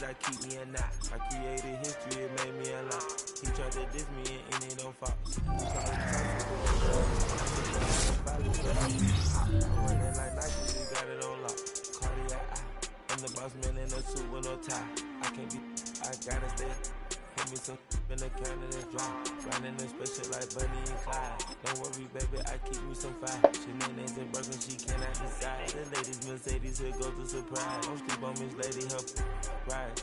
I keep me a knot. I created history, it made me a lot. He tried to diss me and it don't fall. I'm running like Nike, we got it on lock. Cardiac eye. I'm the boss man in a suit with no tie. I can't be, I gotta stay. Hit me some in the can of the dry. Riding in special like Bunny and Clyde. Don't worry, baby, I keep me some fire. Shenanigans and broken, she cannot decide. The ladies Mercedes here go to surprise. Don't sleep on Miss Lady, her ride.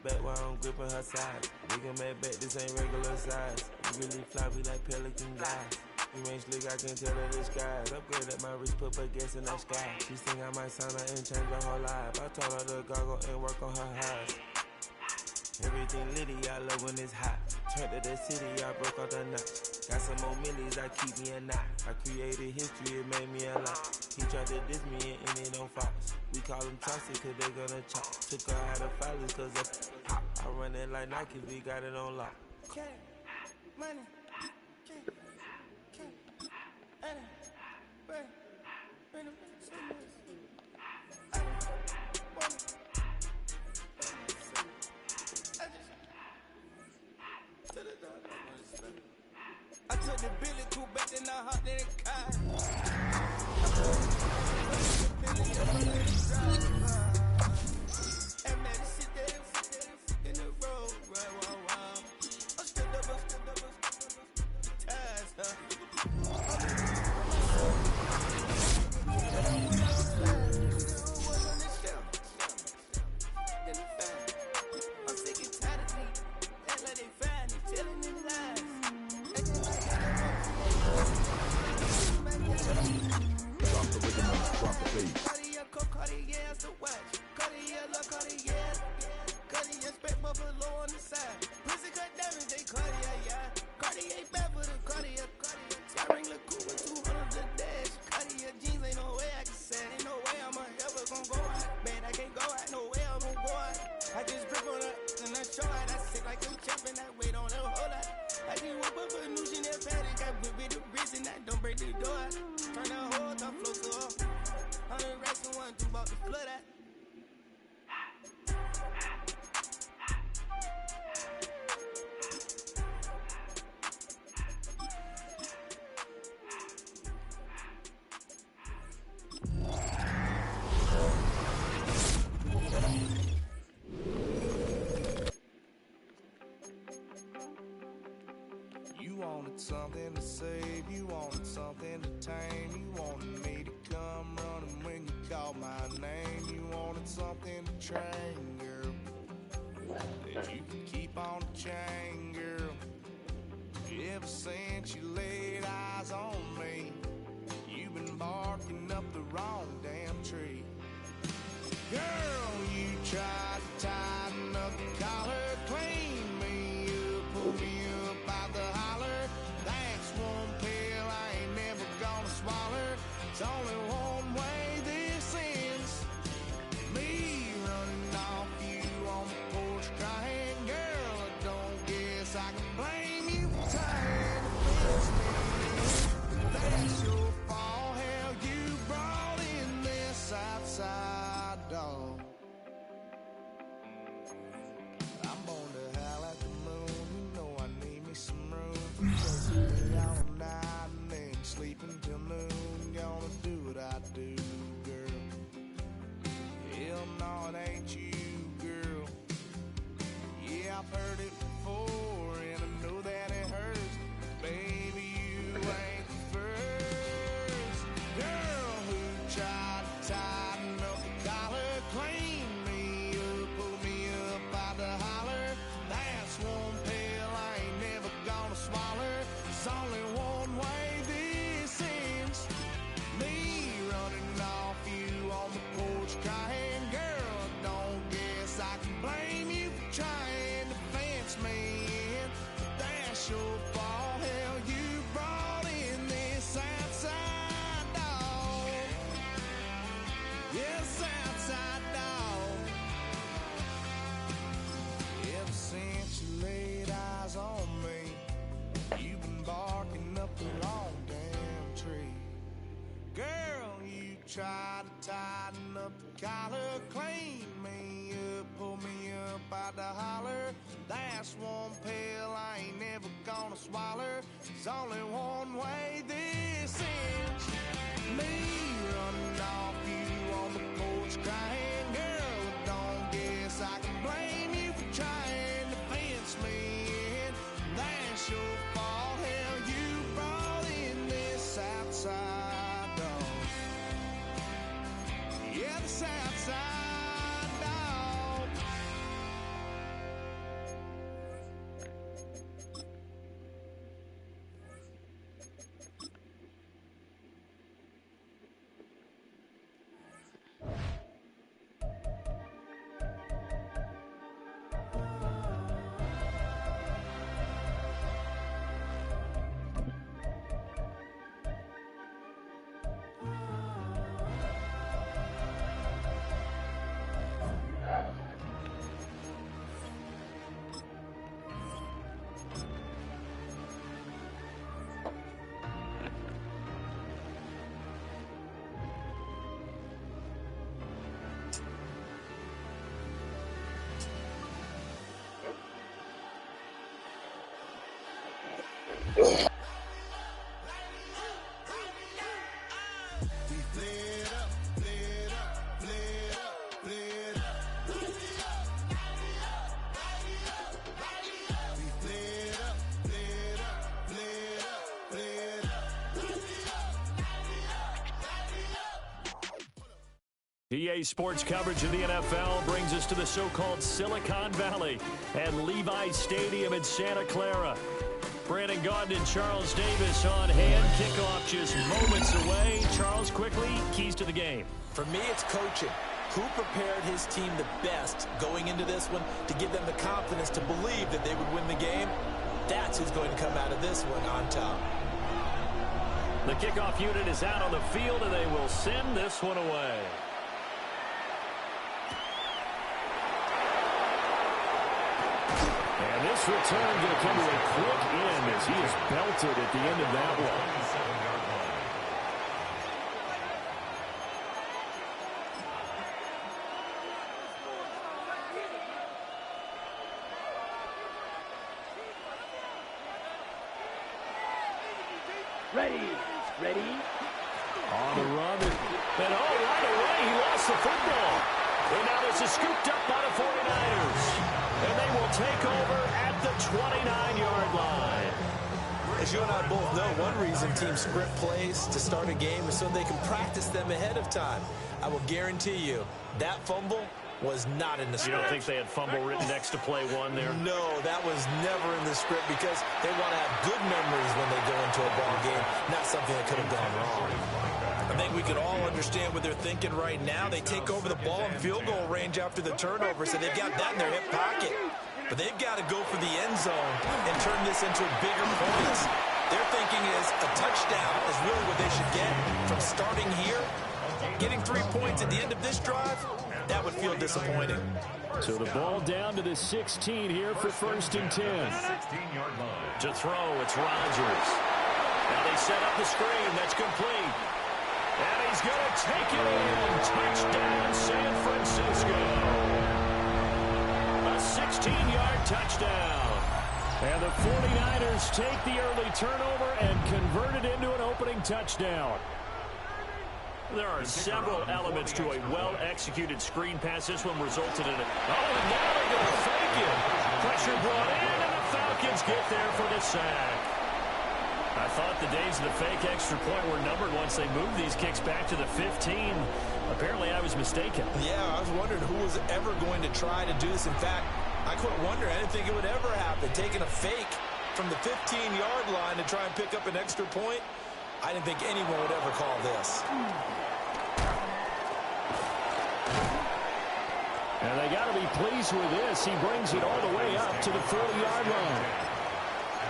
Back while I'm gripping her side. Nigga mad back, this ain't regular size. We really fly, we like pelican guys. You ain't slick, I can tell her the skies. Upgrade at my wrist, put her gas in the sky. She think I might sign her and change her whole life. I told her to goggle and work on her highs. Everything litty, I love when it's hot. Turned to the city, I broke out the notch. Got some more millies, I keep me a knot. I created history, it made me a lot. He tried to diss me and it don't fall. We call them Chaucer cause they gonna chop. Took her out of filers cause of hop. I run it like Nike, we got it on lock. Cash, money, I took the Billy Cool back and I hopped in the car. And man, sit there in the road, right, wow. I'm still up, ties, huh? I'm sick and tired of me. Act like they find it, telling them lies. Drop the rhythm, drop the bass. Cartier, that's the watch. Cartier, love Cartier. Cartier, spec buffalo on the side. Pussy cut diamonds, they Cartier, yeah. Cartier, bad for the Cartier. Sky ring look cool with 200 the dash. Cartier jeans, ain't no way I can say. Ain't no way I'm ever gon' go out. Man, I can't go out, no way I'm gon' go out. I just grip on her and I show out. I sit like I'm champion, I wait on her whole lot. I just whip up a new Chanel paddock. I whip with the wrist and I don't break the door. Turn that whole top flow to off. 100 racks and 1, 2 about to flood that. You wanted something to save, you wanted something to tame, you wanted me to come running when you called my name, you wanted something to train, girl, that you can keep on the chain, girl. Ever since you laid eyes on me, you've been barking up the wrong damn tree. Girl, you tried to tighten up the collar, clean me up, pull me up out the holler. That's one pill I ain't never gonna swallow. It's only one way this ends. Me running off you on the porch crying. Girl, I don't guess I can blame you for trying to fix me. That's your fault, hell, you brought in this outside dog. I'm born to howl at the moon, you know I need me some room. Chasing me all night and then sleeping till noon. Gonna do what I do, girl. Hell no, it ain't you, girl. Yeah, I've heard it before and I know that it hurts. Baby, you ain't the first girl who tried to tighten up the collar, clean me up, pull me up out the holler. That's one pill I ain't never gonna swallow. There's only one way this ends. Me running off you on the porch crying. Girl, I don't guess I can blame you for trying to fence me in. But that's your fault, hell, you brought in this outside dog. Yes, outside dog. Ever since you laid eyes on me, you've been barking up the wrong damn tree. Girl, you tried to tighten up the collar, clean me up, pull me up by the holler. That's one pill I ain't never gonna swallow. There's only one way this ends. Me running off you on the porch crying. Girl, don't guess I can blame you for trying to fence me in. That's your fault. Hell, you brought in this outside dog. Yeah, this outside dog. EA Sports coverage of the NFL brings us to the so-called Silicon Valley at Levi's Stadium in Santa Clara. Brandon Gaudin and Charles Davis on hand. Kickoff just moments away. Charles, quickly, keys to the game. For me, it's coaching. Who prepared his team the best going into this one to give them the confidence to believe that they would win the game? That's who's going to come out of this one on top. The kickoff unit is out on the field, and they will send this one away. And this return going to come to a quick end as he is belted at the end of that one. Ready. On the run. And right away, he lost the football. And now this is scooped up by the 49ers. And they will take over at the 29-yard line. As you and I both know, one reason teams script plays to start a game is so they can practice them ahead of time. I will guarantee you that fumble was not in the script. You don't think they had fumble written next to play one there? No, that was never in the script because they want to have good memories when they go into a ball game, not something that could have gone wrong. I think we could all understand what they're thinking right now. They take over the ball in field goal range after the turnover, so they've got that in their hip pocket. But they've got to go for the end zone and turn this into bigger points. Their thinking is a touchdown is really what they should get from starting here. Getting 3 points at the end of this drive, that would feel disappointing. So the ball down to the 16 here for 1st and 10. 16-yard line. To throw, it's Rodgers. Now they set up the screen. That's complete. And he's going to take it in. Touchdown, San Francisco. A 16-yard touchdown. And the 49ers take the early turnover and convert it into an opening touchdown. There are several elements to a well-executed screen pass. This one resulted in it. Oh, and now they're going to fake it. Pressure brought in, and the Falcons get there for the sack. I thought the days of the fake extra point were numbered once they moved these kicks back to the 15. Apparently, I was mistaken. Yeah, I was wondering who was ever going to try to do this. In fact, I quit wondering. I didn't think it would ever happen. Taking a fake from the 15-yard line to try and pick up an extra point. I didn't think anyone would ever call this. And they got to be pleased with this. He brings it all the way up to the 40-yard line.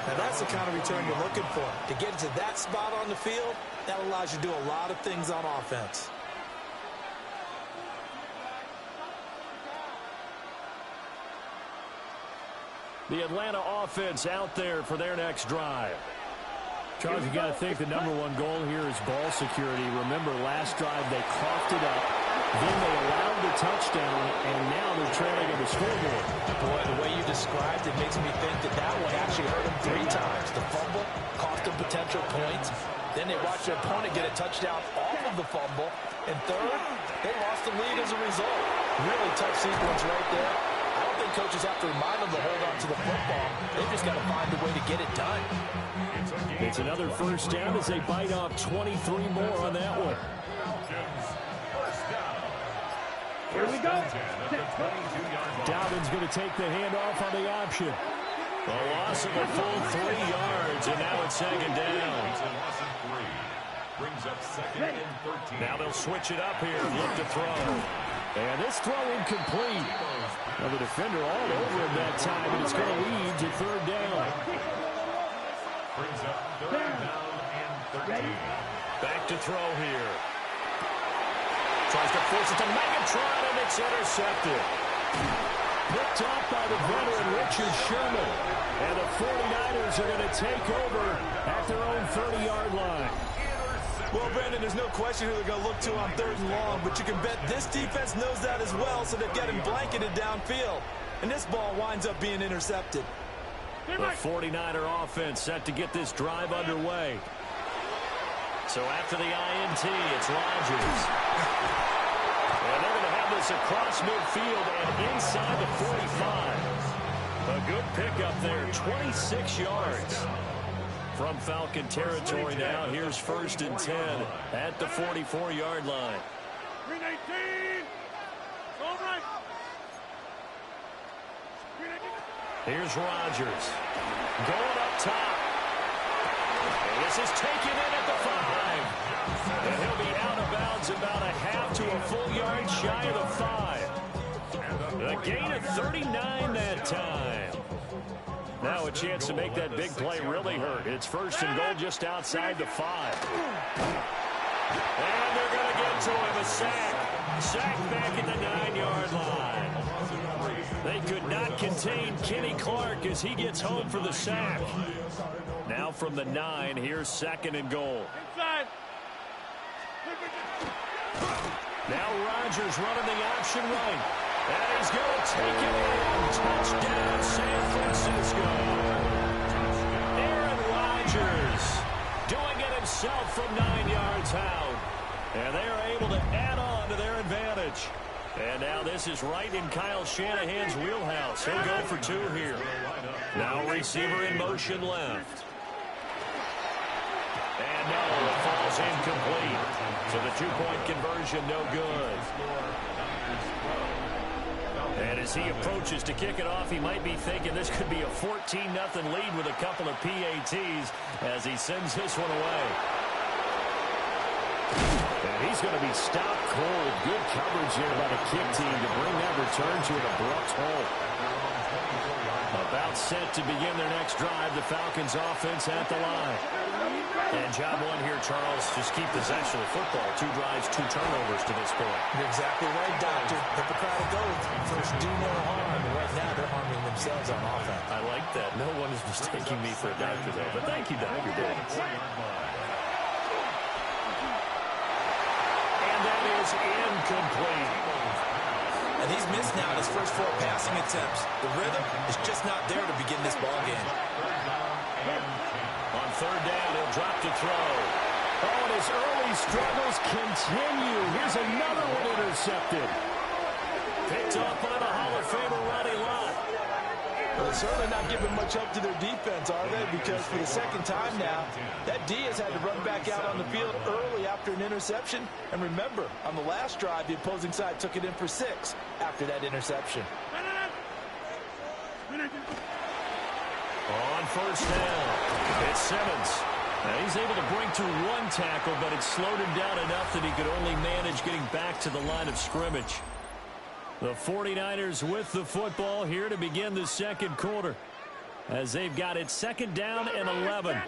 Now that's the kind of return you're looking for. To get to that spot on the field, that allows you to do a lot of things on offense. The Atlanta offense out there for their next drive. Charles, you got to think the #1 goal here is ball security. Remember, last drive they coughed it up. Then they allowed the touchdown, and now they're trailing on the scoreboard. Boy, the way you described it makes me think that one actually hurt them 3 times. The fumble cost them potential points. Then they watched their opponent get a touchdown off of the fumble. And third, they lost the lead as a result. Really tough sequence right there. I don't think coaches have to remind them to hold on to the football. They've just got to find a way to get it done. It's another first down as they bite off 23 more on that one. Here we go. Dobbins going to take the handoff on the option. A loss of a full 3 yards, and now it's second down. Now they'll switch it up here and look to throw. And this throw incomplete. Well, the defender all over him that time, and it's going to lead to third down. Back to throw here. Tries to force it to Megatron, and it's intercepted. Picked off by the veteran Richard Sherman. And the 49ers are going to take over at their own 30-yard line. Well, Brandon, there's no question who they're going to look to on 3rd and long, but you can bet this defense knows that as well, so they're getting blanketed downfield. And this ball winds up being intercepted. The 49er offense set to get this drive underway. So after the INT, it's Rodgers. And they're going to have this across midfield and inside the 45. A good pickup there, 26 yards. From Falcon territory now, here's 1st and 10 at the 44-yard line. 319. All right. Here's Rodgers. Going up top. And this is taken in at the 5. And he'll be out of bounds about a half to a full yard shy of the 5. A gain of 39 that time. Now a chance to make that big play really hurt. It's 1st and goal just outside the 5. And they're going to get to him, a sack. Sack back at the 9-yard line. They could not contain Kenny Clark as he gets home for the sack. Now from the 9, here's 2nd and goal. Inside. Now Rodgers running the option right. And he's going to take it in. Touchdown, San Francisco. Aaron Rodgers doing it himself from 9 yards out. And they are able to add on to their advantage. And now this is right in Kyle Shanahan's wheelhouse. He'll go for 2 here. Now receiver in motion left. And no, it falls incomplete. So the 2-point conversion no good. And as he approaches to kick it off, he might be thinking this could be a 14-0 lead with a couple of PATs as he sends this one away. And he's going to be stopped cold. Good coverage here by the kick team to bring that return to an abrupt halt. About set to begin their next drive, the Falcons offense at the line. And job 1 here, Charles, just keep possession of the football. 2 drives, 2 turnovers to this point. You're exactly right, Doctor. Hippocratic oath. First do no harm. And right now they're harming themselves on offense. I like that. No one is mistaking me for a doctor, though. But thank you, Dr. Davis. And that is incomplete. And he's missed now his first 4 passing attempts. The rhythm is just not there to begin this ball game. On 3rd down, he'll drop to throw. Oh, and his early struggles continue. Here's another one intercepted. Picked off by the Hall of Famer Ronnie Lott. Well, they're certainly not giving much up to their defense, are they? Because for the 2nd time now, that D has had to run back out on the field early after an interception. And remember, on the last drive, the opposing side took it in for 6 after that interception. On 1st down, it's Simmons. Now he's able to bring through 1 tackle, but it slowed him down enough that he could only manage getting back to the line of scrimmage. The 49ers with the football here to begin the 2nd quarter, as they've got it 2nd down and 11.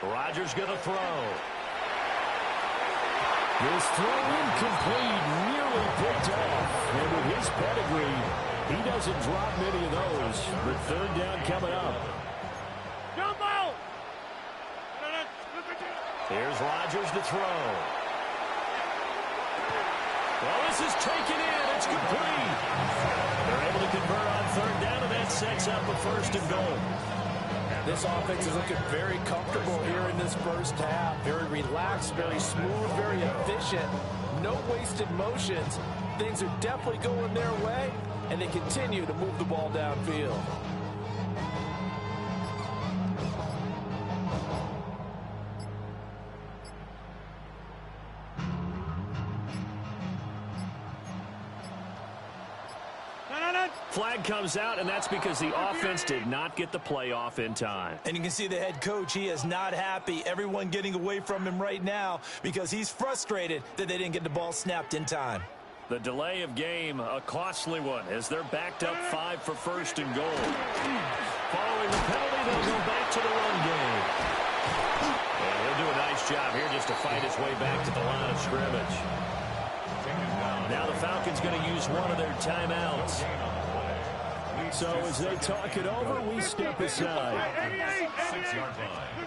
Rodgers going to throw. This throw incomplete, nearly picked off. And with his pedigree, he doesn't drop many of those. But 3rd down coming up. Jumbo! Here's Rodgers to throw. Well, this is taken in. It's complete. They're able to convert on third down, and that sets up a first and goal. This offense is looking very comfortable here in this first half. Very relaxed, very smooth, very efficient. No wasted motions. Things are definitely going their way, and they continue to move the ball downfield. Flag comes out, and that's because the offense did not get the play off in time. And you can see the head coach, he is not happy. Everyone getting away from him right now because he's frustrated that they didn't get the ball snapped in time. The delay of game, a costly one, as they're backed up 5 for first and goal. Following the penalty, they'll go back to the run game. And he'll do a nice job here just to fight his way back to the line of scrimmage. Now the Falcons going to use one of their timeouts. So as they talk it over, we step aside. 6-yard line.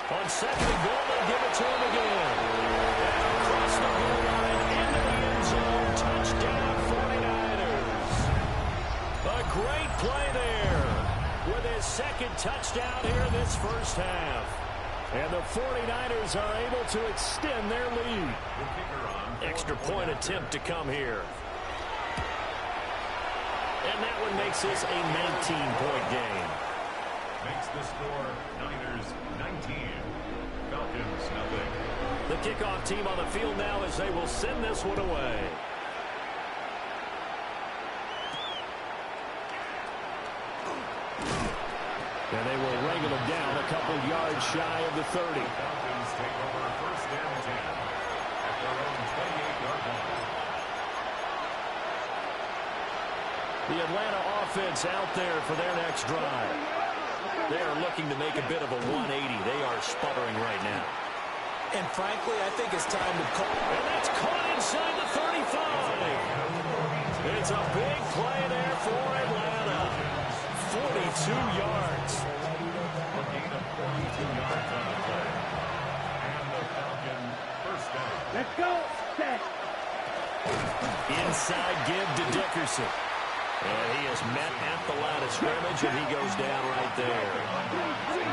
On second and goal, they'll give it to him again. Across the goal line, into the end zone, touchdown 49ers. A great play there with his second touchdown here in this first half. And the 49ers are able to extend their lead. Extra point attempt to come here. And that one makes this a 19-point game. Makes the score Niners 19. Falcons nothing. The kickoff team on the field now as they will send this one away. And they will wrangle him down a couple yards shy of the 30. Falcons take over first and 10 at their own 28-yard line. The Atlanta offense out there for their next drive. They are looking to make a bit of a 180. They are sputtering right now. And frankly, I think it's time to call. And that's caught inside the 35. It's a big play there for Atlanta. 42 yards. A gain of 42 yards on the play. And the Falcon first down. Let's go. Set. Inside give to Dickerson. And he is met at the line of scrimmage, and he goes down right there.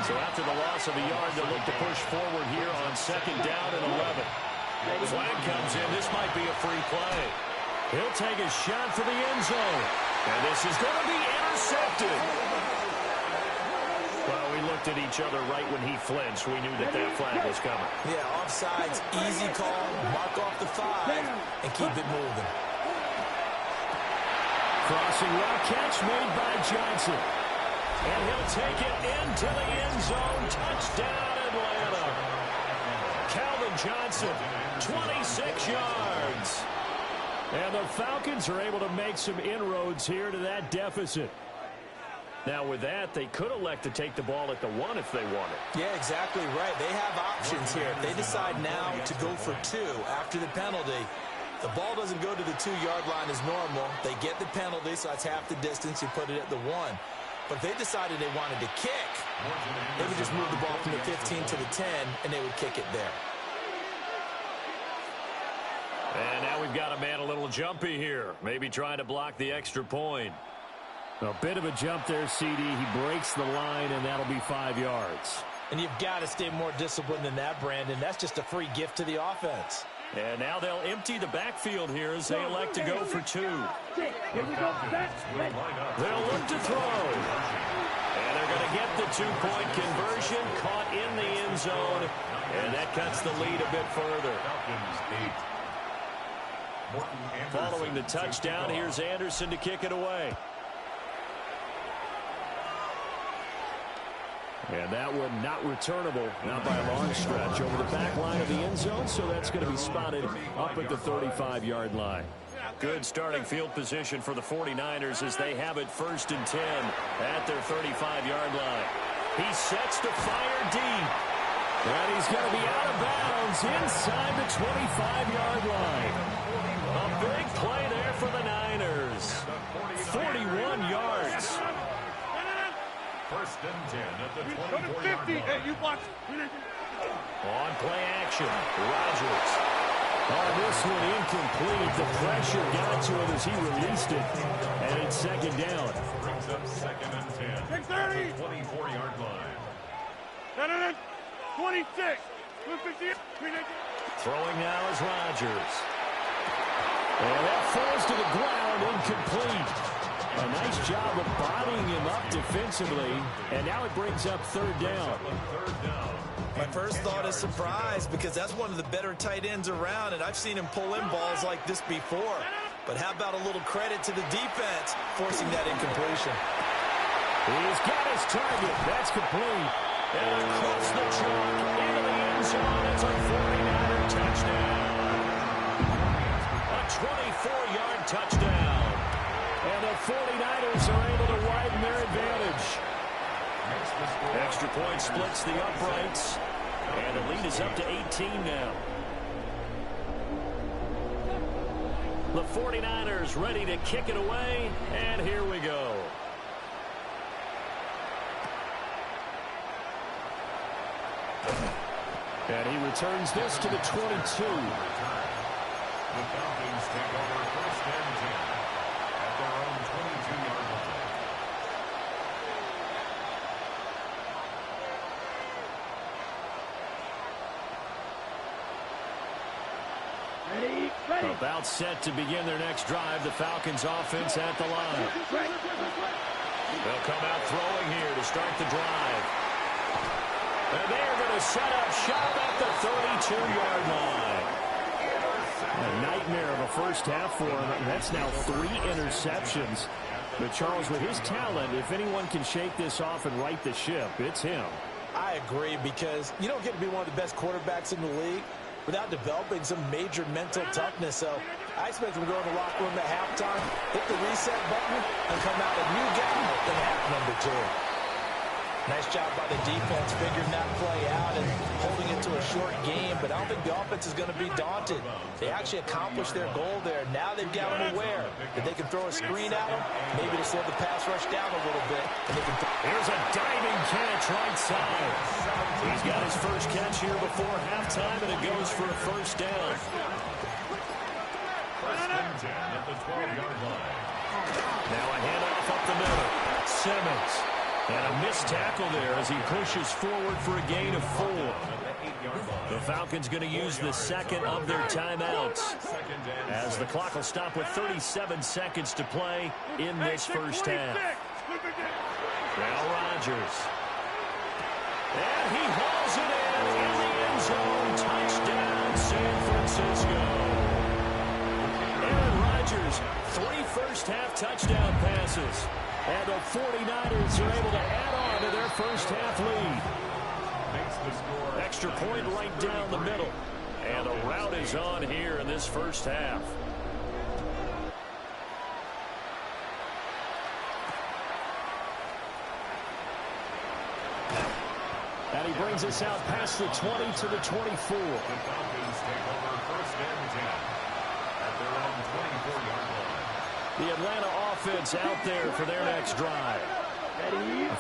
So after the loss of a yard, they'll look to push forward here on second down and 11. Flag comes in. This might be a free play. He'll take a shot for the end zone. And this is going to be intercepted. Well, we looked at each other right when he flinched. We knew that that flag was coming. Yeah, offsides, easy call, mark off the 5, and keep it moving. Crossing route catch made by Johnson. And he'll take it into the end zone. Touchdown, Atlanta. Calvin Johnson, 26 yards. And the Falcons are able to make some inroads here to that deficit. Now with that, they could elect to take the ball at the 1 if they wanted. Yeah, exactly right. They have options here. If they decide now to go for 2 after the penalty, the ball doesn't go to the 2-yard line as normal. They get the penalty, so that's half the distance. You put it at the 1. But if they decided they wanted to kick, they would just move the ball from the 15 to the 10, and they would kick it there. And now we've got a man a little jumpy here. Maybe trying to block the extra point. A bit of a jump there, CD. He breaks the line, and that'll be 5 yards. And you've got to stay more disciplined than that, Brandon. That's just a free gift to the offense. And now they'll empty the backfield here as they elect to go for 2. Here we go. Set. They'll look to throw. And they're going to get the 2-point conversion, caught in the end zone. And that cuts the lead a bit further. Following the touchdown, here's Anderson to kick it away. And that one not returnable, not by a long stretch, over the back line of the end zone, so that's going to be spotted up at the 35-yard line. Good starting field position for the 49ers as they have it first and 10 at their 35-yard line. He sets to fire deep, and he's going to be out of bounds inside the 25-yard line. A big play there for the Niners. 41 yards. First and 10 at the 24-yard line. Hey, you watch. On play action, Rodgers. This one incomplete. The pressure got to him as he released it. And it's second down. Brings up second and 10. 630. 24-yard line. 26. Throwing now is Rodgers. And that falls to the ground, incomplete. A nice job of bodying him up defensively. And now it brings up third down. My first thought is surprise because that's one of the better tight ends around, and I've seen him pull in balls like this before. But how about a little credit to the defense forcing that incompletion? He's got his target. That's complete. And across the chalk into the end zone. It's a 49er touchdown. A 24-yard touchdown. And the 49ers are able to widen their advantage. Extra point splits the uprights. And the lead is up to 18 now. The 49ers ready to kick it away. And here we go. And he returns this to the 22. The Falcons take over first and 10 at their own 22-yard line. Ready. About set to begin their next drive. The Falcons offense at the line. They'll come out throwing here to start the drive. And they're going to set up shop at the 32-yard line. A nightmare of a first half for him. That's now 3 interceptions. But Charles, with his talent, if anyone can shake this off and right the ship, it's him. I agree, because you don't get to be one of the best quarterbacks in the league without developing some major mental toughness. So I expect him to go in the locker room at halftime, hit the reset button, and come out a new guy in half number 2. Nice job by the defense figuring that play out and holding it to a short game, but I don't think the offense is going to be daunted. They actually accomplished their goal there. Now they've got them aware that they can throw a screen at them, maybe to slow the pass rush down a little bit. And they can Here's a diving catch right side. He's got his first catch here before halftime, and it goes for a first down. First and 10 at the 12-yard line. Now a handoff up the middle. Simmons. And a missed tackle there as he pushes forward for a gain of 4. The Falcons going to use the second of their timeouts as the clock will stop with 37 seconds to play in this first half. Now Rodgers. And he hauls it in the end zone. Touchdown, San Francisco. Aaron Rodgers, 3 first-half touchdown passes. And the 49ers are able to add on to their first-half lead. Extra point right down the middle. And the rout is on here in this first half. And he brings us out past the 20 to the 24. The Falcons take over first and 10 at their own 24-yard line. The Atlanta offense out there for their next drive.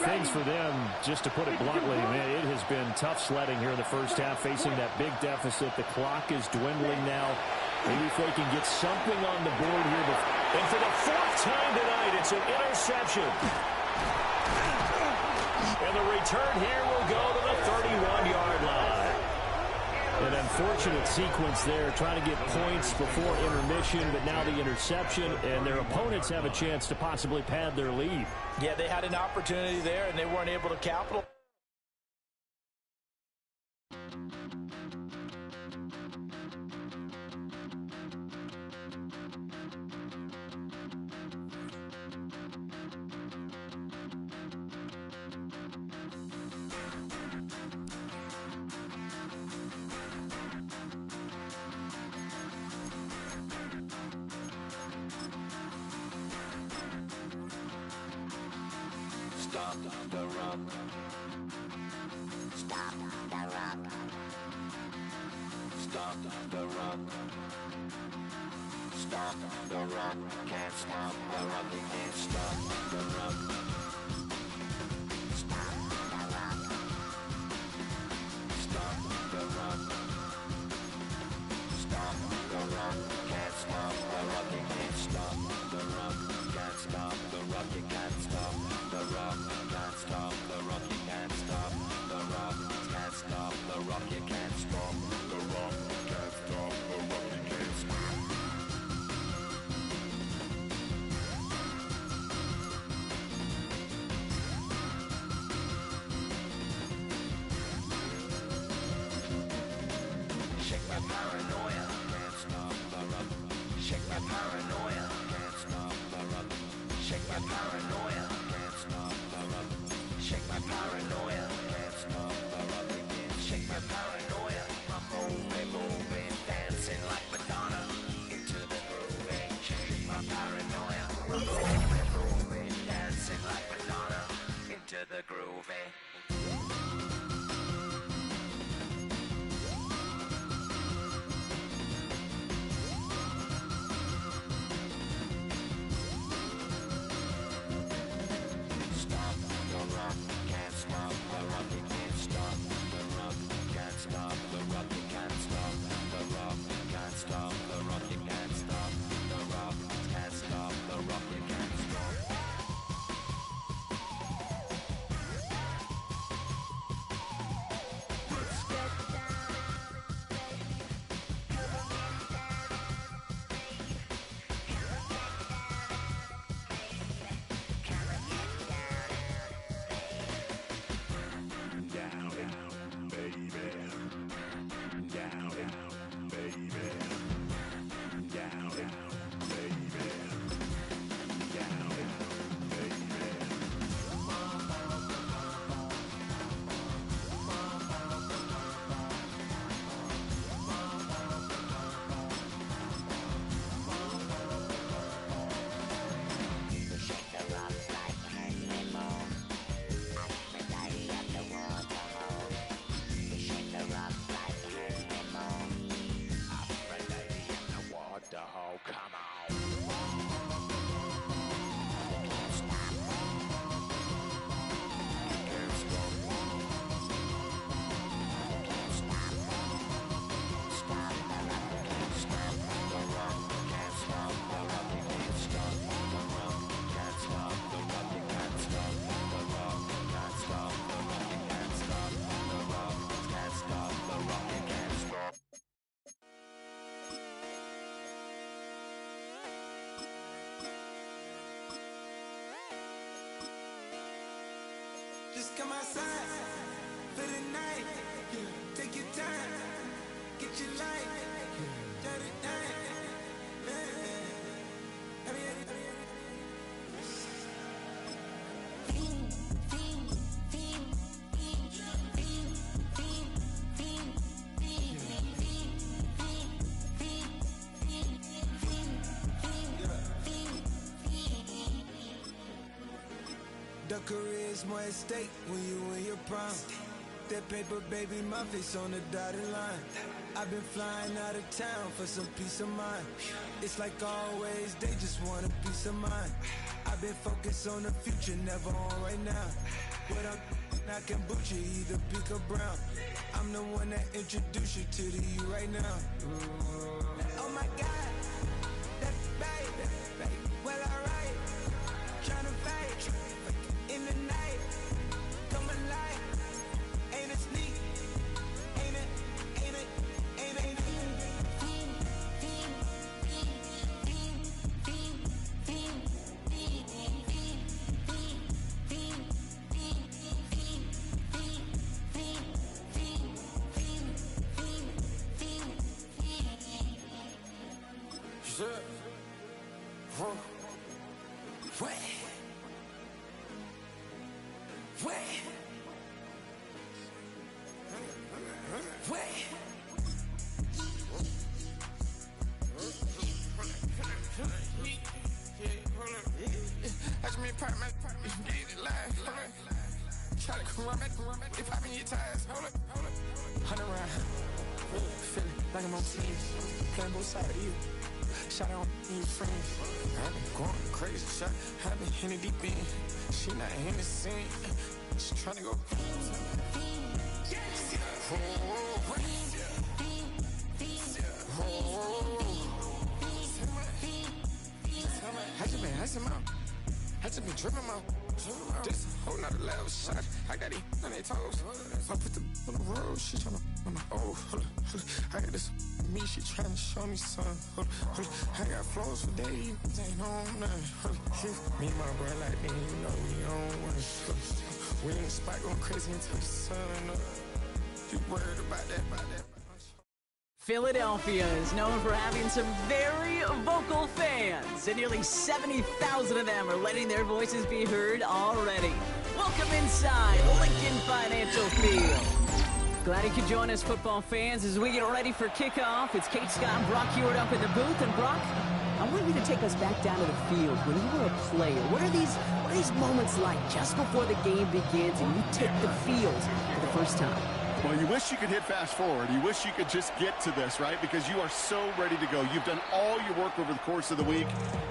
Things for them, just to put it bluntly, man, it has been tough sledding here in the first half, facing that big deficit. The clock is dwindling now. Maybe if they can get something on the board here. And for the 4th time tonight, it's an interception. And the return here will go to the 31-yard line. An unfortunate sequence there, trying to get points before intermission, but now the interception, and their opponents have a chance to possibly pad their lead. Yeah, they had an opportunity there, and they weren't able to capitalize. Stop the run. Stop the run. Stop the run. Stop the run. Can't stop the run. They can't stop the run. Stop the run. Stop the run. Stop stop the rock, can't stop the rock, you can't stop. Shake my paranoia, can't stop the rock. Shake my paranoia, can't stop the rock. Shake my paranoia, can't stop the rock. Shake my paranoia, can't stop the rock. Shake my paranoia, I'm moving, dancing like Madonna into the groove. Shake my paranoia, I'm moving, dancing like Madonna into the groove. Stop the rock, can't stop the rock, you can't stop the rock, can't stop the rock, you can't stop the rock, can't stop the rock, you can't stop the rock, can't stop the rock, you can't stop. Down, baby. Down, baby. Down, baby. Down, baby. Just come outside for the night. Take your time, get your light. Dirty night. The career's more at stake when you in your prime. That paper, baby, my face on the dotted line. I've been flying out of town for some peace of mind. It's like always, they just want a peace of mind. I've been focused on the future, never on right now. What I'm not kombucha, either pink or brown. I'm the one that introduced you to the you right now. Oh my God, that baby, well alright. Tryna fight in the night, come alive. Ain't it sneak? Ain't it? They popping your tires, hold up. 100 round, feeling like I'm on team, playing both sides of you. Shot on your friends, I've been going crazy, shot, I've been in the deep end. She not in the scene, she tryna go. I just been tripping out. This whole nother level shot. I got it on their toes. I put the on the road. She tryna, oh, hold I got this me, she tryna show me something. I got flows for days, ain't on nothing. Me and my bro like, man, you know we on one. We in the spot going crazy until the sun up. You worried about that, Philadelphia is known for having some very vocal fans, and nearly 70,000 of them are letting their voices be heard already. Welcome inside Lincoln Financial Field. Glad you could join us, football fans, as we get ready for kickoff. It's Kate Scott and Brock Hewitt up in the booth. And Brock, I want you to take us back down to the field. When you were a player, what are these moments like just before the game begins and you take the field for the first time? Well, you wish you could hit fast forward. You wish you could just get to this, right? Because you are so ready to go. You've done all your work over the course of the week.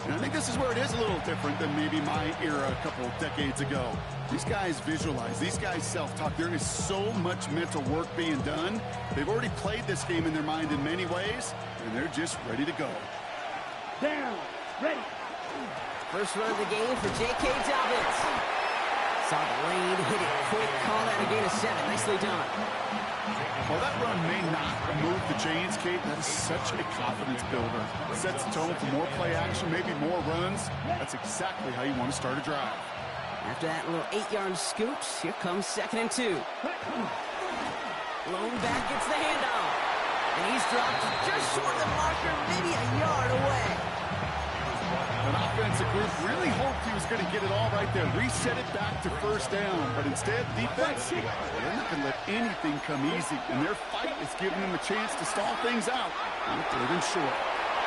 And I think this is where it is a little different than maybe my era a couple of decades ago. These guys visualize. These guys self-talk. There is so much mental work being done. They've already played this game in their mind in many ways, and they're just ready to go. Down, ready. First run of the game for J.K. Dobbins. Saw the lane, hit it quick, call that a gain of 7. Nicely done. Well, that run may not move the chains, Kate. That is such a confidence builder. It sets the tone for more play action, maybe more runs. That's exactly how you want to start a drive. After that little 8-yard scoot, here comes 2nd and 2. Lone back gets the handoff. And he's dropped just short of the marker, maybe a yard away. An offensive group really hoped he was going to get it all right there, reset it back to first down. But instead, defense, they're not going to let anything come easy. And their fight is giving them a chance to stall things out on 3rd and short.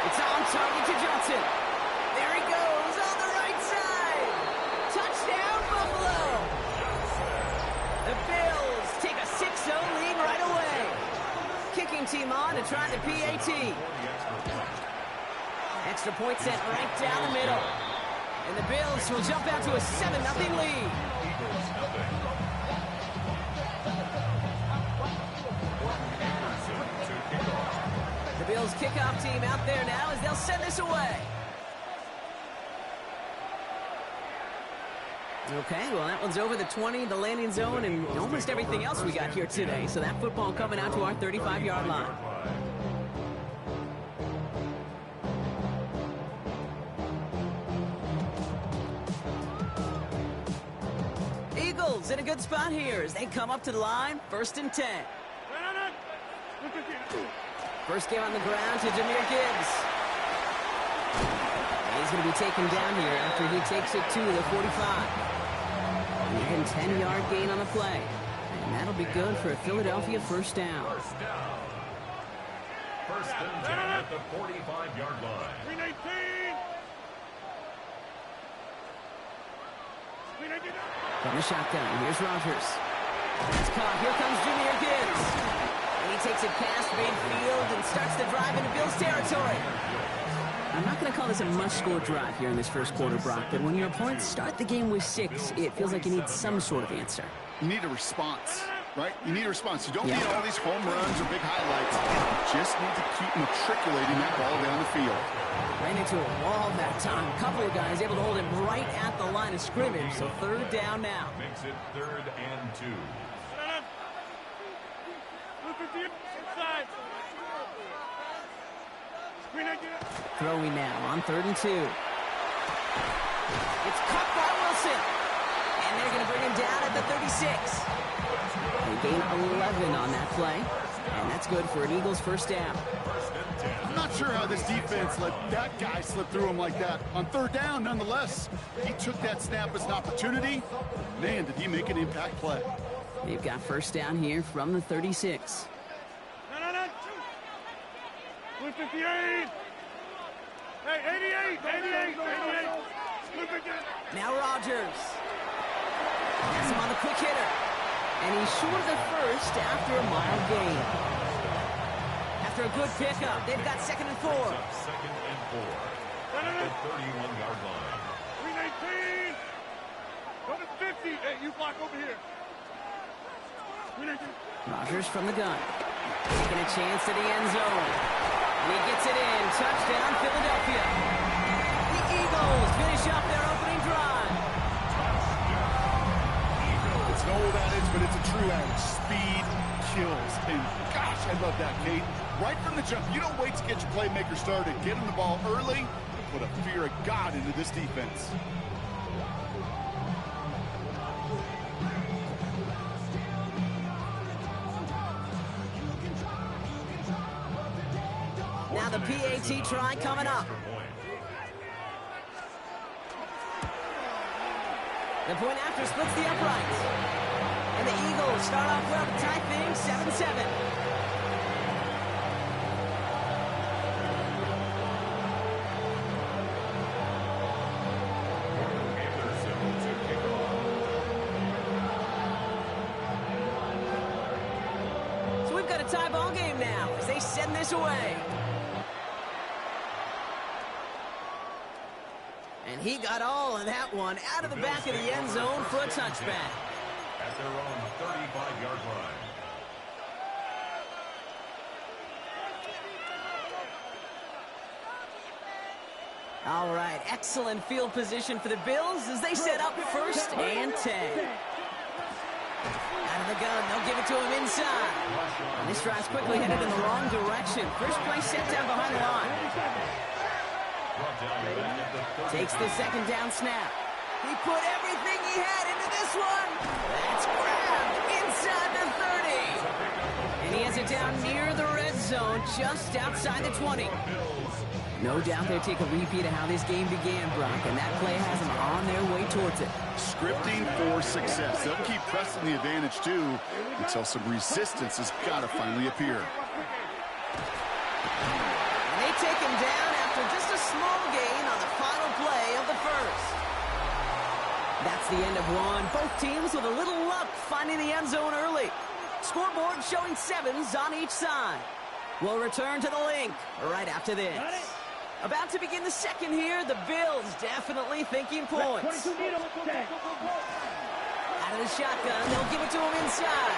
It's on target to Johnson. There he goes on the right side. Touchdown, Buffalo. The Bills take a 6-0 lead right away. Kicking team on to try the PAT. Extra point set right down the middle. And the Bills will jump out to a 7-0 lead. The Bills kickoff team out there now as they'll send this away. Okay, well, that one's over the 20, the landing zone, and almost everything else we got here today. So that football coming out to our 35-yard line. Eagles in a good spot here as they come up to the line, 1st and 10. First game on the ground to Jahmyr Gibbs. And he's going to be taken down here after he takes it to the 45. And even 10-yard gain on the play. And that'll be good for a Philadelphia first down. First and 10 at the 45-yard line. 319. From the shotgun, here's Rodgers. It's caught. Here comes Jahmyr Gibbs. And he takes it past midfield and starts the drive into Bills territory. I'm not going to call this a must-score drive here in this first quarter, Brock, but when your opponents start the game with 6, it feels like you need some sort of answer. You need a response, right? You need a response. You don't need all these home runs or big highlights. You just need to keep matriculating that ball down the field. Ran into a wall that time. A couple of guys able to hold him right at the line of scrimmage, so 3rd down now. Makes it 3rd and 2. Throwing now on 3rd and 2. It's caught by Wilson. And they're going to bring him down at the 36. They gain 11 on that play. And that's good for an Eagles first down. I'm not sure how this defense let that guy slip through him like that. On 3rd down, nonetheless, he took that snap as an opportunity. Man, did he make an impact play. They've got first down here from the 36. 158. Hey, 88. Now Rodgers. Has him on the quick hitter. And he's short of the first after a mild gain. After a good pickup, they've got 2nd and 4. 2nd and 4 at the 31-yard line. 319. Go to 50. Hey, you block over here. 319. Rodgers from the gun. Taking a chance to the end zone. And he gets it in. Touchdown, Philadelphia. The Eagles finish up their opening drive. It's an old adage, but it's a true adage. Speed kills. And gosh, I love that, Kate. Right from the jump, you don't wait to get your playmaker started. Get him the ball early and put a fear of God into this defense. Now the PAT try coming up. The point after splits the uprights. And the Eagles start off well to tie things 7-7. So we've got a tie ball game now as they send this away. And he got all of that one out of the back of the end zone for a touchback. At their own 35-yard line. All right, excellent field position for the Bills as they set up 1st and 10. Out of the gun, they'll give it to him inside. And this drive's quickly headed in the wrong direction. First play set down behind the line. Takes the second down snap. He put everything he had into this one. That's grabbed inside the 30. And he has it down near the red zone, just outside the 20. No doubt they'll take a repeat of how this game began, Brock, and that play has them on their way towards it. Scripting for success. They'll keep pressing the advantage, too, until some resistance has got to finally appear. And they take him down after just a small gain on the final play of the first. That's the end of one. Both teams with a little luck finding the end zone early. Scoreboard showing 7s on each side. We'll return to the link right after this. About to begin the second here. The Bills definitely thinking points. Out of the shotgun, they'll give it to him inside.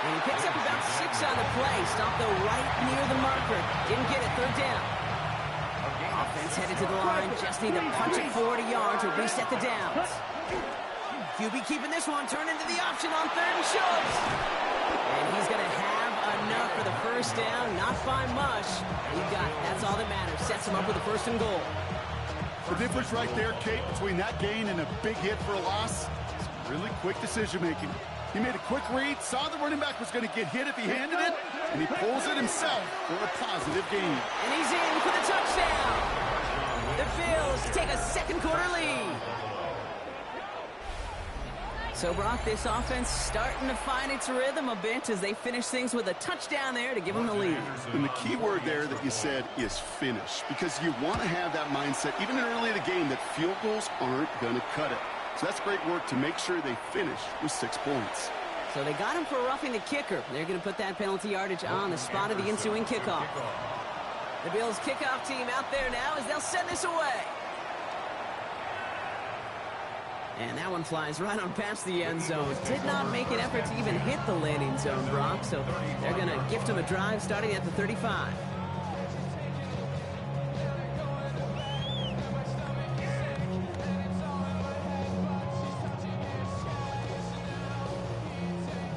And he picks up about 6 on the play. Stopped though right near the marker. Didn't get it, 3rd down. Offense headed to the line. Just need to punch it 40 yards to reset the downs. QB keeping this one. Turn into the option on 3rd and short. And he's going to have enough for the first down. Not by much. He got it. That's all that matters. Sets him up with a 1st and goal. The difference right there, Kate, between that gain and a big hit for a loss is really quick decision-making. He made a quick read, saw the running back was going to get hit if he handed it, and he pulls it himself for a positive gain. And he's in for the touchdown. The Bills take a second quarter lead. So, Brock, this offense starting to find its rhythm a bit as they finish things with a touchdown there to give them the lead. And the key word there that you said is finish, because you want to have that mindset, even early in the game, that field goals aren't going to cut it. So that's great work to make sure they finish with 6 points. So they got him for roughing the kicker. They're going to put that penalty yardage on the spot of the ensuing kickoff. The Bills kickoff team out there now as they'll send this away. And that one flies right on past the end zone. Did not make an effort to even hit the landing zone, Brock. So they're going to gift him a drive starting at the 35.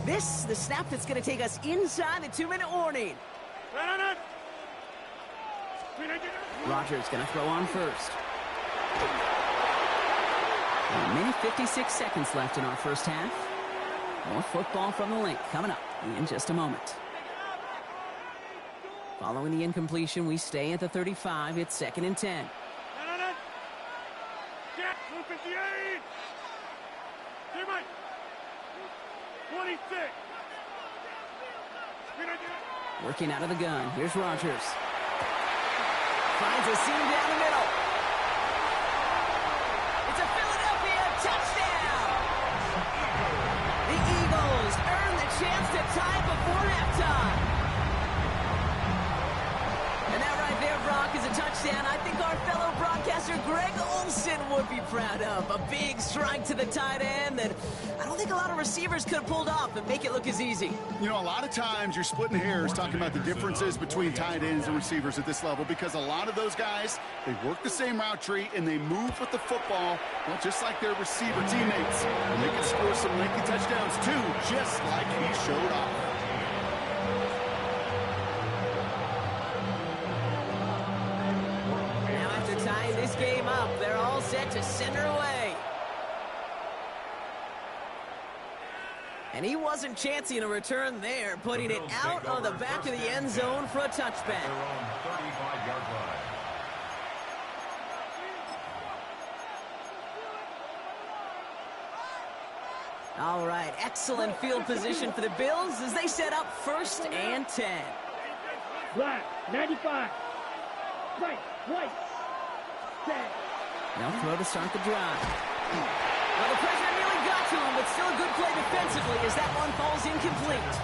This is the snap that's going to take us inside the 2-minute warning. Rodgers going to throw on first. A minute 56 seconds left in our first half. More football from the link coming up in just a moment. Following the incompletion, we stay at the 35. It's 2nd and 10. 26. Working out of the gun. Here's Rodgers. Finds a seam down the middle. It's a Philadelphia touchdown. The Eagles earn the chance to tie before halftime. And that right there, Brock, is a touchdown I think our fellow broadcaster Greg Olsen would be proud of. A big strike to the tight end that I don't think a lot of receivers could have pulled off and make it look as easy. You know, a lot of times you're splitting hairs talking about the differences between tight ends and receivers at this level, because a lot of those guys, they work the same route tree and they move with the football, well, just like their receiver teammates. And they can score some lengthy touchdowns too, just like he showed off. game up. They're all set to send her away. And he wasn't chancing a return there, putting it out of the back of the end zone for a touchback. All right, excellent field position for the Bills as they set up 1st and 10. Black, 95. Right, white. Set. They'll throw to start the drive. Well, the pressure nearly got to him, but still a good play defensively as that one falls incomplete.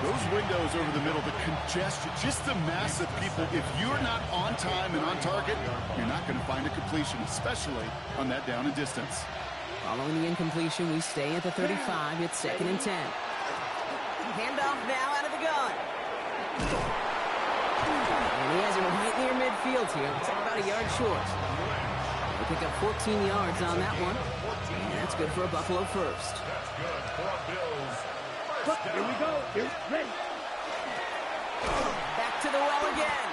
Those windows over the middle, the congestion, just the mass of people. If you're not on time and on target, you're not going to find a completion, especially on that down and distance. Following the incompletion, we stay at the 35. It's 2nd and 10. Handoff now out of the gun. And he has him right near midfield here. It's about a yard short. They pick up 14 yards on that one. And that's good for a Buffalo first. Here we go. Here, ready. Back to the well again.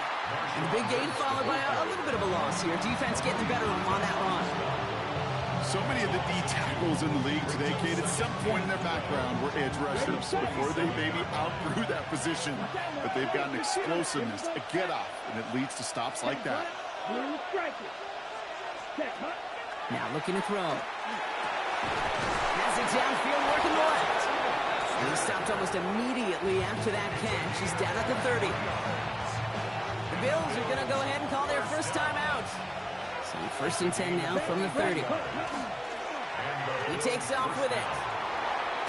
And the big gain followed by a little bit of a loss here. Defense getting the better of them on that run. So many of the D tackles in the league today, Kate, at some point in their background were edge rushers before they maybe outgrew that position. But they've got an explosiveness, a get-off, and it leads to stops like that. Now looking to throw. Has it downfield, working left. And he stopped almost immediately after that catch. He's down at the 30. The Bills are going to go ahead and call their first time out. So 1st and 10 now from the 30. He takes off with it.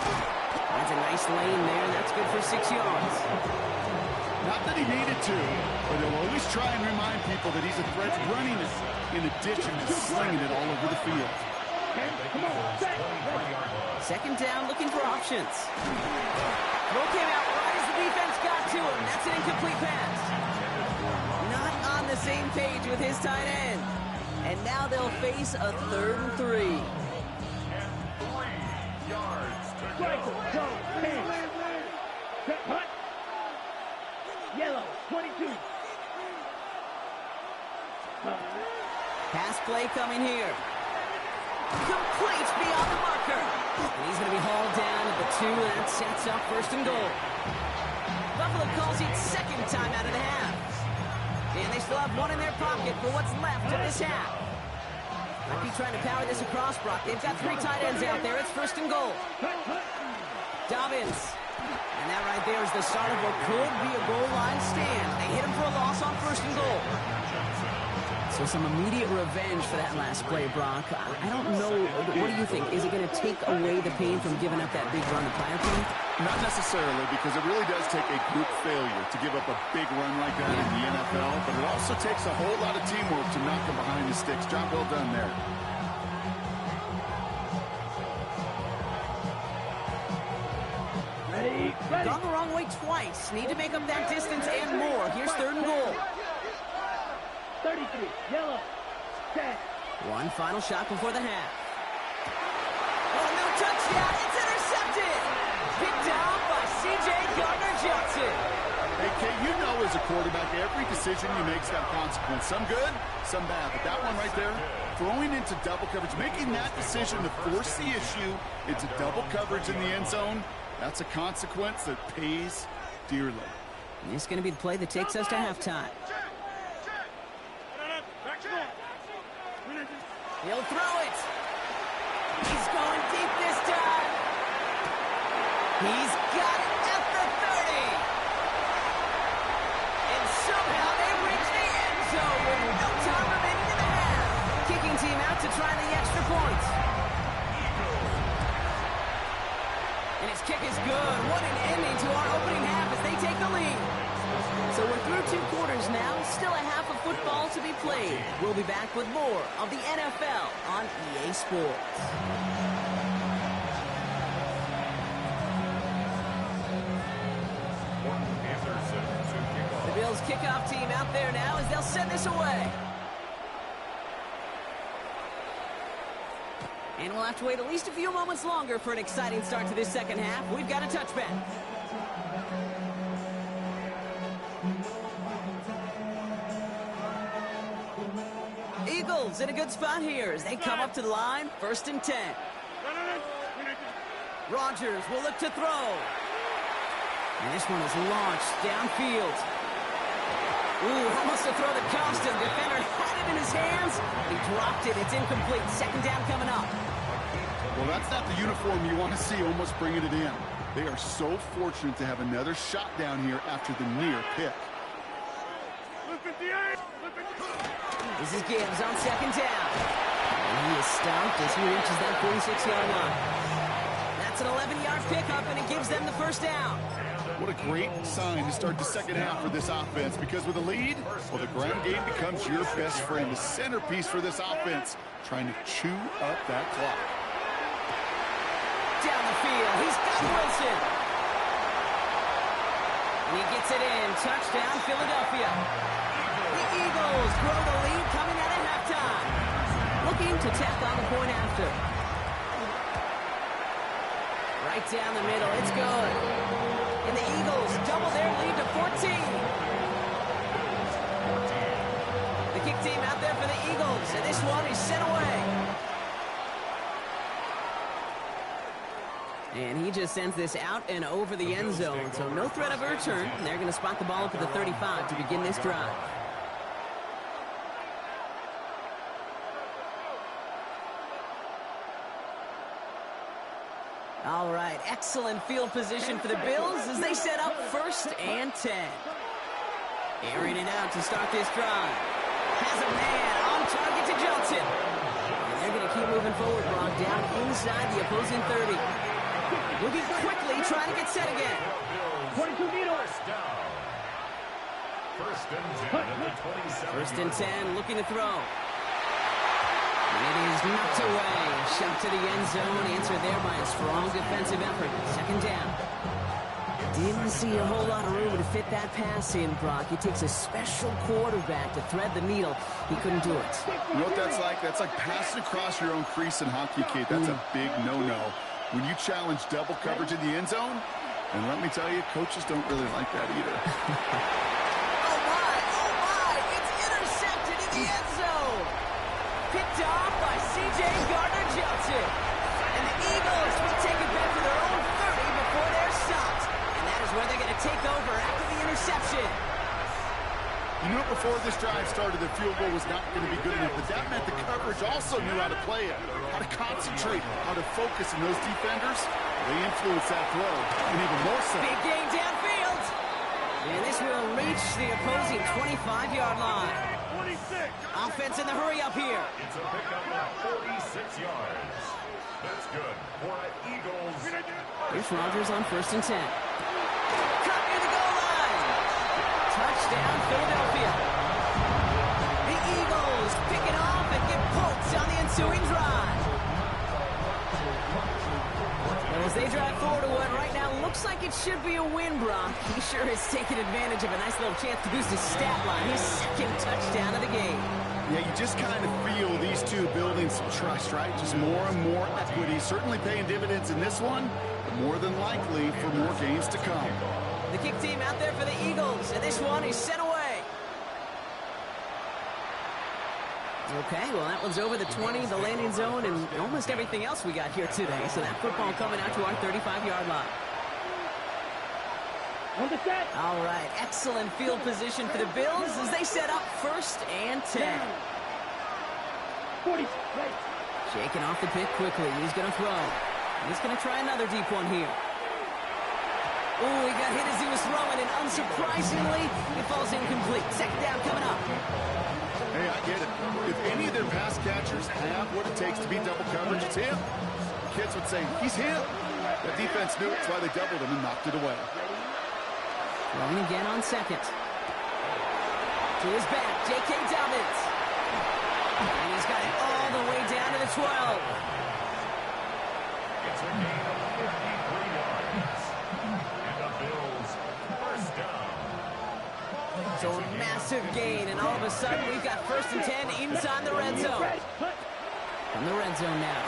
That's a nice lane there. That's good for 6 yards. Not that he needed to, but he'll always try and remind people that he's a threat running it in addition to slinging it all over the field. 2nd down, looking for options. Throw came out right as the defense got to him. That's an incomplete pass. Not on the same page with his tight end. And now they'll face a 3rd and 3. And 3 yards to go. Hut. Yellow, 22. Pass play coming here. Complete beyond the marker. And he's going to be hauled down at the 2, and that sets up 1st and goal. Buffalo calls it 2nd time out of the half. And they still have one in their pocket for what's left of this half. Might be trying to power this across, Brock. They've got 3 tight ends out there. It's 1st and goal. Dobbins. And that right there is the start of what could be a goal line stand. They hit him for a loss on 1st and goal. So some immediate revenge for that last play, Brock. I don't know. What do you think? Is it going to take away the pain from giving up that big run to Planter? Not necessarily, because it really does take a group failure to give up a big run like that in the NFL, but it also takes a whole lot of teamwork to knock them behind the sticks. Job well done there. Gone the wrong way twice. Need to make up that distance and more. Here's 3rd and goal. 33, yellow, 10. One final shot before the half. Oh, no touchdown. It's intercepted. Picked off by C.J. Gardner-Johnson. Hey, Kate, you know as a quarterback, every decision you make's got a consequence. Some good, some bad. But that one right there, throwing into double coverage, making that decision to force the issue into double coverage in the end zone, that's a consequence that pays dearly. And it's going to be the play that takes us to halftime. He'll throw it. He's going deep this time. He's got it at the 30. And somehow they reach the end zone with no time remaining in the half. Kicking team out to try the extra point. And his kick is good. What an ending to our opening half as they take the lead. So we're through 2 quarters now. Still a half of football to be played. We'll be back with more of the NFL on EA Sports. The Bills kickoff team out there now as they'll send this away. And we'll have to wait at least a few moments longer for an exciting start to this 2nd half. We've got a touchback. Eagles in a good spot here as they come up to the line, 1st and 10. Rodgers will look to throw. And this one is launched downfield. Ooh, almost to throw that cost him. Defender had it in his hands. He dropped it. It's incomplete. 2nd down coming up. Well, that's not the uniform you want to see almost bringing it in. They are so fortunate to have another shot down here after the near pick. This is Gibbs on 2nd down. And he is stopped as he reaches that 46-yard line. That's an 11-yard pickup, and it gives them the 1st down. What a great sign to start the 2nd half for this offense, because with a lead, well, the ground game becomes your best friend, the centerpiece for this offense, trying to chew up that clock. Down the field, he's got Wilson. And he gets it in. Touchdown, Philadelphia. The Eagles grow the lead coming out of halftime. Looking to tack on the point after. Right down the middle, it's good. And the Eagles double their lead to 14. The kick team out there for the Eagles, and this one is sent away. And he just sends this out and over the end zone, so no threat of a return. And they're going to spot the ball up at the 35 to begin this drive. All right, excellent field position for the Bills as they set up 1st and 10. Airing it out to start this drive. Has a man on target to Johnson. And they're going to keep moving forward, Brock, down inside the opposing 30. Looking quickly, trying to get set again. 22 meters. 1st and 10 at the 27. 1st and 10, looking to throw. It is knocked away. Shot to the end zone. Answered there by a strong defensive effort. 2nd down. Didn't see a whole lot of room to fit that pass in, Brock. It takes a special quarterback to thread the needle. He couldn't do it. You know what that's like? That's like passing across your own crease in hockey, kid. That's a big no-no. When you challenge double coverage in the end zone, and let me tell you, coaches don't really like that either. Oh my, it's intercepted in the end zone. Picked off by C.J. Gardner-Johnson. And the Eagles will take it back to their own 30 before they're stopped. And that is where they're going to take over after the interception. You knew before this drive started the field goal was not going to be good enough, but that meant the coverage also knew how to play it, how to concentrate, how to focus, and those defenders, they influence that throw, and even more so. Big gain downfield. And this will reach the opposing 25-yard line. 26. Offense in the hurry up here. It's a pickup of 46 yards. That's good for Eagles. Here's Rodgers on 1st and 10. Cut near the goal line. Touchdown, Philadelphia. The Eagles pick it off and get poked on the ensuing drive. And as they drive forward to what right now looks like it should be a win, Brock. He sure is taking advantage of a nice little chance to boost his stat line. His 2nd touchdown of the game. Yeah, you just kind of feel these two building some trust, right? Just more and more equity. Certainly paying dividends in this one, but more than likely for more games to come. The kick team out there for the Eagles, and this one is sent away. Okay, well, that one's over the 20, the landing zone, and almost everything else we got here today. So that football coming out to our 35-yard line. On the set. All right, excellent field position for the Bills as they set up 1st and 10. 40. Right. Shaking off the pick quickly. He's going to throw. He's going to try another deep one here. Oh, he got hit as he was throwing, and unsurprisingly, it falls incomplete. 2nd down coming up. Hey, I get it. If any of their pass catchers have what it takes to beat double coverage, it's him. Kids would say, he's him. The defense knew it, that's why they doubled him and knocked it away. Throwing again on 2nd. To his back, J.K. Dobbins. And he's got it all the way down to the 12. It's a gain of 53 yards. And the Bills 1st down. So a massive gain, and all of a sudden we've got 1st and 10 inside the red zone. From the red zone now.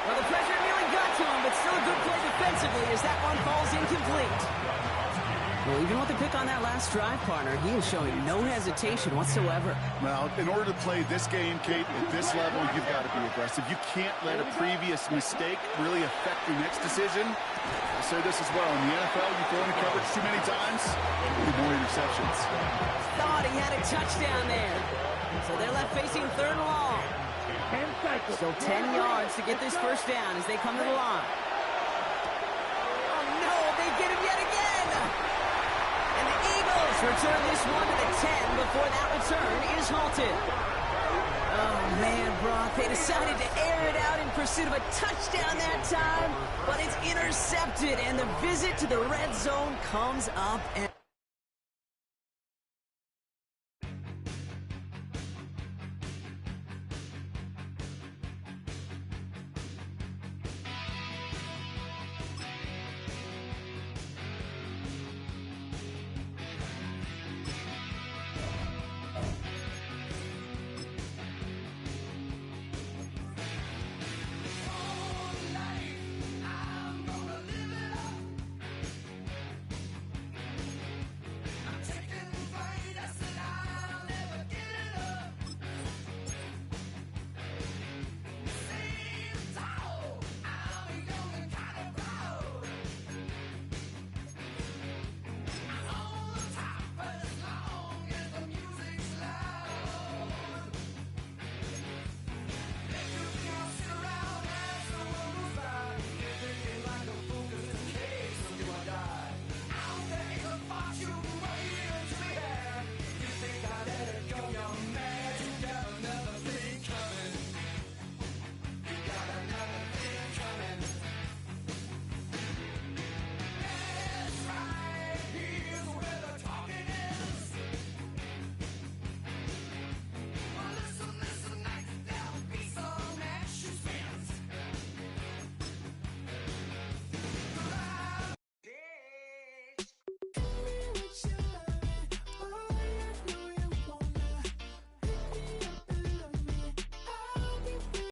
Well, the pressure nearly got to him, but still a good play defensively as that one falls incomplete. Well, even with the pick on that last drive, partner, he is showing no hesitation whatsoever. Well, in order to play this game, Kate, at this level, you've got to be aggressive. You can't let a previous mistake really affect your next decision. I'll say this as well. In the NFL, you throw in coverage too many times, you get more interceptions. Thought he had a touchdown there. So they're left facing 3rd and long. So 10 yards to get this first down as they come to the line. Oh, no, they get him yet again. And the Eagles return this one to the 10 before that return is halted. Oh, man, Brock, they decided to air it out in pursuit of a touchdown that time, but it's intercepted, and the visit to the red zone comes up.